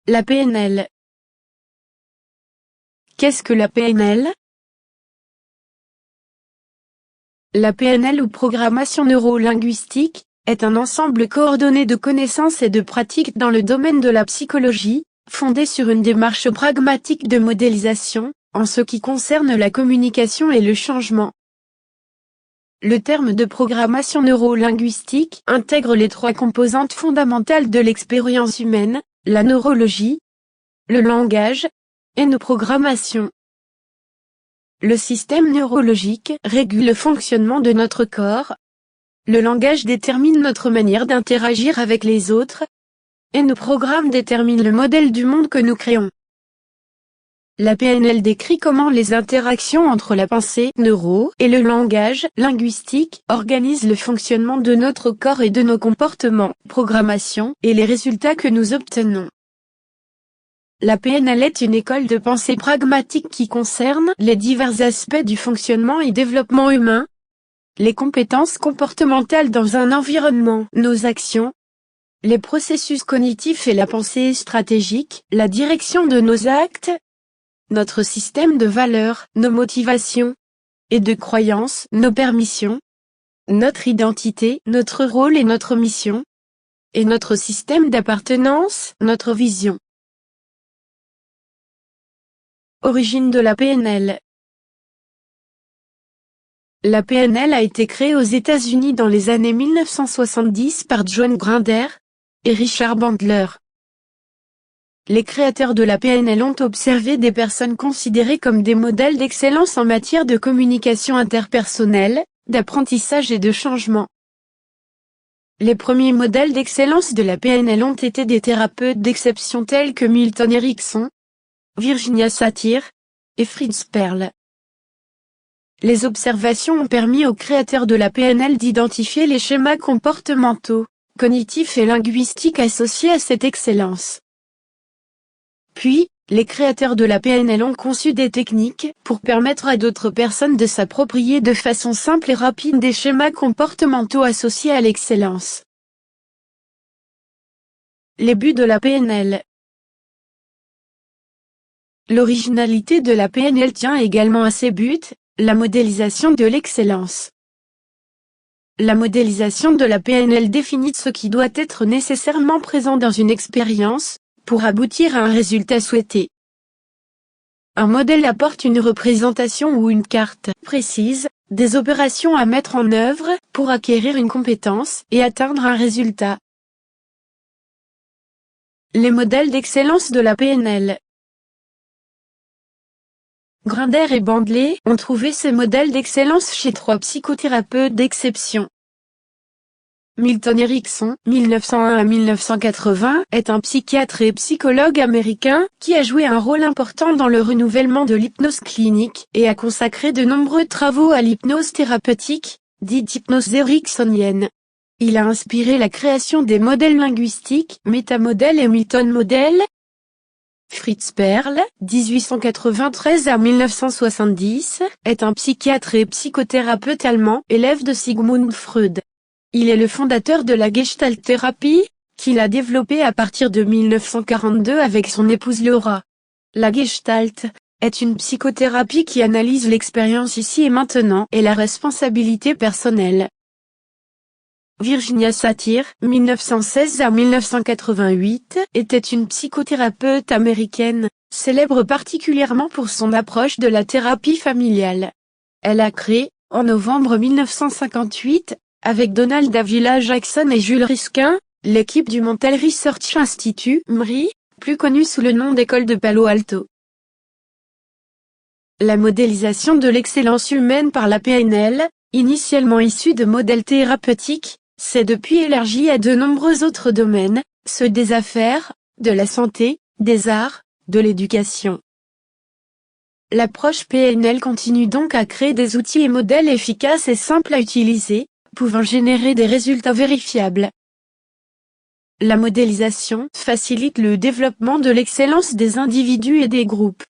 La PNL. Qu'est-ce que la PNL? La PNL ou programmation neuro-linguistique est un ensemble coordonné de connaissances et de pratiques dans le domaine de la psychologie, fondé sur une démarche pragmatique de modélisation, en ce qui concerne la communication et le changement. Le terme de programmation neuro-linguistique intègre les trois composantes fondamentales de l'expérience humaine, la neurologie, le langage, et nos programmations. Le système neurologique régule le fonctionnement de notre corps. Le langage détermine notre manière d'interagir avec les autres. Et nos programmes déterminent le modèle du monde que nous créons. La PNL décrit comment les interactions entre la pensée neuro et le langage linguistique organisent le fonctionnement de notre corps et de nos comportements, programmations et les résultats que nous obtenons. La PNL est une école de pensée pragmatique qui concerne les divers aspects du fonctionnement et développement humain, les compétences comportementales dans un environnement, nos actions, les processus cognitifs et la pensée stratégique, la direction de nos actes, notre système de valeurs, nos motivations et de croyances, nos permissions, notre identité, notre rôle et notre mission, et notre système d'appartenance, notre vision. Origine de la PNL. La PNL a été créée aux États-Unis dans les années 1970 par John Grinder et Richard Bandler. Les créateurs de la PNL ont observé des personnes considérées comme des modèles d'excellence en matière de communication interpersonnelle, d'apprentissage et de changement. Les premiers modèles d'excellence de la PNL ont été des thérapeutes d'exception tels que Milton Erickson, Virginia Satir et Fritz Perls. Les observations ont permis aux créateurs de la PNL d'identifier les schémas comportementaux, cognitifs et linguistiques associés à cette excellence. Puis, les créateurs de la PNL ont conçu des techniques pour permettre à d'autres personnes de s'approprier de façon simple et rapide des schémas comportementaux associés à l'excellence. Les buts de la PNL. L'originalité de la PNL tient également à ses buts, la modélisation de l'excellence. La modélisation de la PNL définit ce qui doit être nécessairement présent dans une expérience, pour aboutir à un résultat souhaité. Un modèle apporte une représentation ou une carte précise, des opérations à mettre en œuvre, pour acquérir une compétence et atteindre un résultat. Les modèles d'excellence de la PNL. Grinder et Bandler ont trouvé ces modèles d'excellence chez trois psychothérapeutes d'exception. Milton Erickson, 1901 à 1980, est un psychiatre et psychologue américain qui a joué un rôle important dans le renouvellement de l'hypnose clinique et a consacré de nombreux travaux à l'hypnose thérapeutique, dite hypnose ericksonienne. Il a inspiré la création des modèles linguistiques, métamodèles et Milton modèles. Fritz Perls, 1893 à 1970, est un psychiatre et psychothérapeute allemand, élève de Sigmund Freud. Il est le fondateur de la Gestalt-thérapie, qu'il a développée à partir de 1942 avec son épouse Laura. La Gestalt est une psychothérapie qui analyse l'expérience ici et maintenant et la responsabilité personnelle. Virginia Satir, 1916 à 1988, était une psychothérapeute américaine, célèbre particulièrement pour son approche de la thérapie familiale. Elle a créé, en novembre 1958, avec Donald Davila Jackson et Jules Riskin, l'équipe du Mental Research Institute, MRI, plus connue sous le nom d'École de Palo Alto. La modélisation de l'excellence humaine par la PNL, initialement issue de modèles thérapeutiques, s'est depuis élargie à de nombreux autres domaines, ceux des affaires, de la santé, des arts, de l'éducation. L'approche PNL continue donc à créer des outils et modèles efficaces et simples à utiliser, pouvant générer des résultats vérifiables. La modélisation facilite le développement de l'excellence des individus et des groupes.